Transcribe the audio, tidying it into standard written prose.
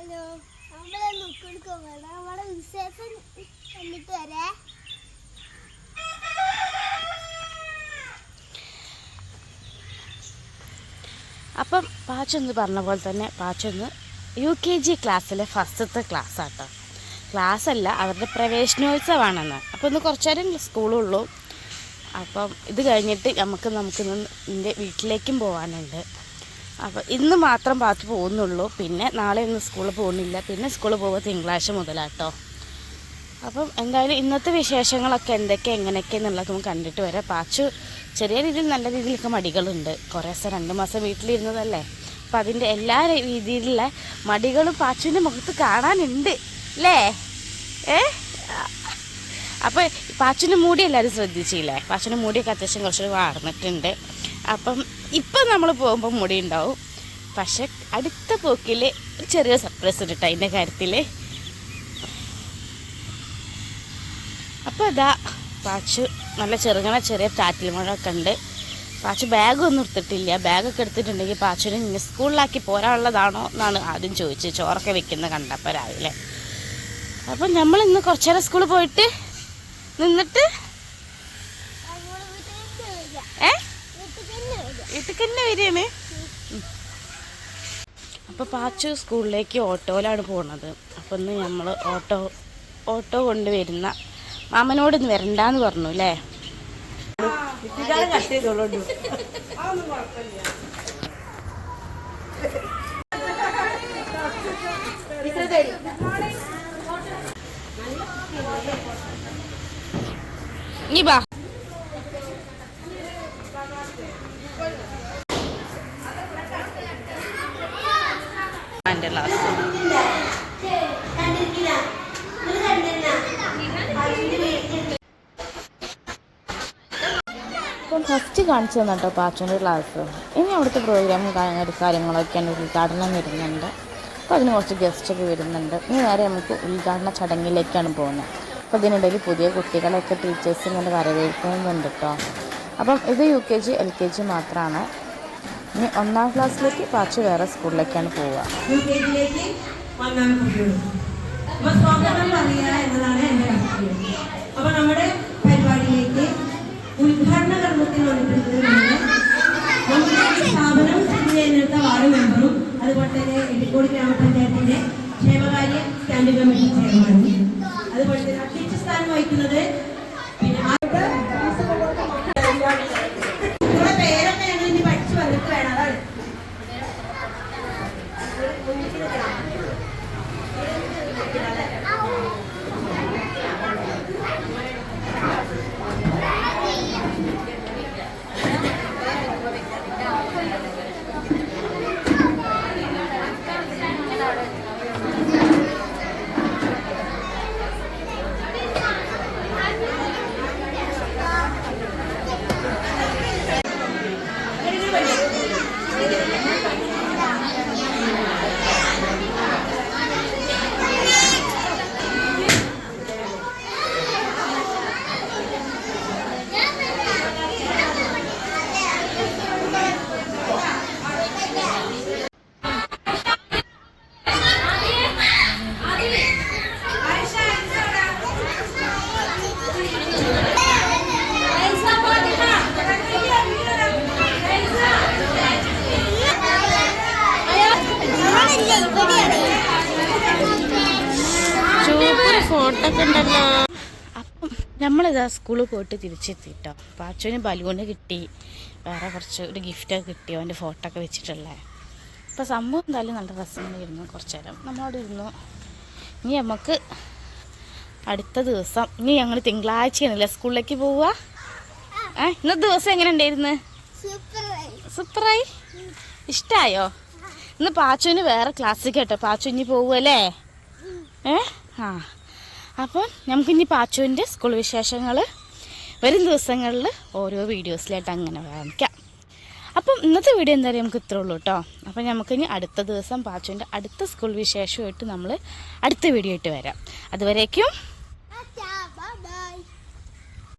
Hello, നമ്മളെ നമ്മുടെ വിശേഷം കണ്ടിട്ട് വരേ. അപ്പം പാച്ചൊന്ന് പറഞ്ഞ പോലെ തന്നെ പാച്ചൊന്ന് UKG ക്ലാസ്സിലെ ഫസ്റ്റത്തെ ക്ലാസ്സാട്ടോ. ക്ലാസ്സല്ല, അവരുടെ പ്രവേശനോത്സവമാണെന്ന്. അപ്പോൾ ഇന്ന് കുറച്ച് നേരം സ്കൂളുള്ളൂ. അപ്പം ഇത് കഴിഞ്ഞിട്ട് നമുക്കിന്ന് എൻ്റെ വീട്ടിലേക്കും പോകാനുണ്ട്. അപ്പോൾ ഇന്ന് മാത്രം പാച്ച് പോകുന്നുള്ളൂ. പിന്നെ നാളെ ഒന്നും സ്കൂളിൽ പോകുന്നില്ല. പിന്നെ സ്കൂളിൽ പോകുക തിങ്കളാഴ്ച മുതലാട്ടോ. അപ്പം എന്തായാലും ഇന്നത്തെ വിശേഷങ്ങളൊക്കെ എന്തൊക്കെ എങ്ങനെയൊക്കെ എന്നുള്ളത് നമുക്ക് കണ്ടിട്ട് വരാം. പാച്ചു ചെറിയ രീതിയിൽ നല്ല രീതിയിലൊക്കെ മടികളുണ്ട്. കുറേ ദിവസം 2 മാസം വീട്ടിലിരുന്നതല്ലേ. അപ്പം അതിൻ്റെ എല്ലാ രീതിയിലുള്ള മടികളും പാച്ചുവിൻ്റെ മുഖത്ത് കാണാനുണ്ട് അല്ലേ? അപ്പോൾ പാച്ചുവിൻ്റെ മുടി എല്ലാവരും ശ്രദ്ധിച്ചില്ലേ? പാച്ചുവിൻ്റെ മുടിയൊക്കെ അത്യാവശ്യം കുറച്ച് വാർന്നിട്ടുണ്ട്. അപ്പം ഇപ്പം നമ്മൾ പോകുമ്പോൾ മുടി ഉണ്ടാവും. പക്ഷെ അടുത്ത പോക്കിൽ ചെറിയ സർപ്രൈസ് ഉണ്ട് കേട്ടോ അതിൻ്റെ കാര്യത്തിൽ. അപ്പോൾ അതാ പാച്ചു നല്ല ചെറിയ ചാറ്റിൽ മഴയൊക്കെ ഉണ്ട്. പാച്ചു ബാഗൊന്നും എടുത്തിട്ടില്ല. ബാഗൊക്കെ എടുത്തിട്ടുണ്ടെങ്കിൽ പാച്ചുവിനെ ഇങ്ങനെ സ്കൂളിലാക്കി പോരാനുള്ളതാണോ എന്നാണ് ആദ്യം ചോദിച്ചത്. ചോറൊക്കെ വെക്കുന്ന കണ്ടപ്പോൾ രാവിലെ. അപ്പം നമ്മളിന്ന് കുറച്ച് നേരം സ്കൂളിൽ പോയിട്ട് നിന്നിട്ട് വീട്ടിൽ തന്നെ വരികയാണ്. അപ്പോൾ പാച്ചു സ്കൂളിലേക്ക് ഓട്ടോയിലാണ് പോകുന്നത്. അപ്പം ഇന്ന് നമ്മൾ ഓട്ടോ കൊണ്ട് വരുന്ന മാമനോട് ഇന്ന് വരണ്ടാന്ന് പറഞ്ഞു അല്ലേ? നീ ബാ. എൻ്റെ ക്ലാസ് ഇപ്പം ഫസ്റ്റ് കാണിച്ചു തന്നെ കേട്ടോ പാച്ചുവിൻ്റെ ക്ലാസ്. ഇനി അവിടുത്തെ പ്രോഗ്രാമും കാര്യങ്ങളൊക്കെയാണ്. ഉദ്ഘാടനം വരുന്നുണ്ട്. അപ്പോൾ അതിന് കുറച്ച് ഗസ്റ്റൊക്കെ വരുന്നുണ്ട്. ഇനി നേരെ നമുക്ക് ഉദ്ഘാടന ചടങ്ങിലേക്കാണ് പോകുന്നത്. അപ്പോൾ ഇതിനിടയിൽ പുതിയ കുട്ടികളെയൊക്കെ ടീച്ചേഴ്സ് ഇങ്ങനെ വരവേൽക്കുന്നുണ്ട് കേട്ടോ. അപ്പം ഇത് UKG LKG മാത്രമാണ്. ഇനി 1ാം ക്ലാസ്സിലേക്ക് പാച്ചു വേറെ സ്കൂളിലേക്കാണ് പോവുക. അപ്പോൾ നമ്മുടെ പരിപാടിയിലേക്ക് ഉദ്ഘാടന കർമ്മത്തിൽ വന്നിട്ടുള്ളത് നമ്മുടെ സ്ഥാപനം സ്ഥിതി ചെയ്യുന്ന വാർഡ് മെമ്പറും അതുപോലെ തന്നെ എട്ടിക്കോട് ഗ്രാമപഞ്ചായത്തിന്റെ ക്ഷേമകാര്യ സ്റ്റാൻഡിംഗ് കമ്മിറ്റി ചെയർമാനും അതുപോലെ തന്നെ അധ്യക്ഷ സ്ഥാനം വഹിക്കുന്നത് പിന്നെ പേരൊക്കെ ഞങ്ങൾ ഇനി പഠിച്ചു വന്നിട്ട് വേണം. അതാണ് ഫോട്ടോ ഒക്കെ ഉണ്ടല്ലോ. അപ്പം നമ്മളിതാ സ്കൂളിൽ പോയിട്ട് തിരിച്ചെത്തിട്ടോ. പാച്ചുവിന് ബലൂണ് കിട്ടി, വേറെ ഒരു ഗിഫ്റ്റൊക്കെ കിട്ടി, അവൻ്റെ ഫോട്ടോ ഒക്കെ വെച്ചിട്ടുള്ളത്. അപ്പോൾ സംഭവം എന്തായാലും നല്ല രസമായിരുന്നു. കുറച്ച് നേരം നമ്മളവിടെ ഇരുന്നു. ഇനി നമുക്ക് അടുത്ത ദിവസം ഇനി ഞങ്ങൾ തിങ്കളാഴ്ചയാണല്ലേ സ്കൂളിലേക്ക് പോവുക. ഇന്നത്തെ ദിവസം എങ്ങനെ ഉണ്ടായിരുന്നു? സൂപ്പറായി. ഇഷ്ടമായോ? ഇന്ന് പാച്ചുവിന് വേറെ ക്ലാസ്സിൽ കേട്ടോ. പാച്ചു ഇനി പോവുമല്ലേ? അപ്പം നമുക്കിനി പാച്ചുവിൻ്റെ സ്കൂൾ വിശേഷങ്ങൾ വരും ദിവസങ്ങളിൽ ഓരോ വീഡിയോസിലായിട്ട് അങ്ങനെ കാണിക്കാം. അപ്പം ഇന്നത്തെ വീഡിയോ എന്തായാലും നമുക്ക് ഇത്രേ ഉള്ളൂ കേട്ടോ. അപ്പം നമുക്കിനി അടുത്ത ദിവസം പാച്ചുവിൻ്റെ അടുത്ത സ്കൂൾ വിശേഷമായിട്ട് നമ്മൾ അടുത്ത വീഡിയോ ആയിട്ട് വരാം. അതുവരേക്കും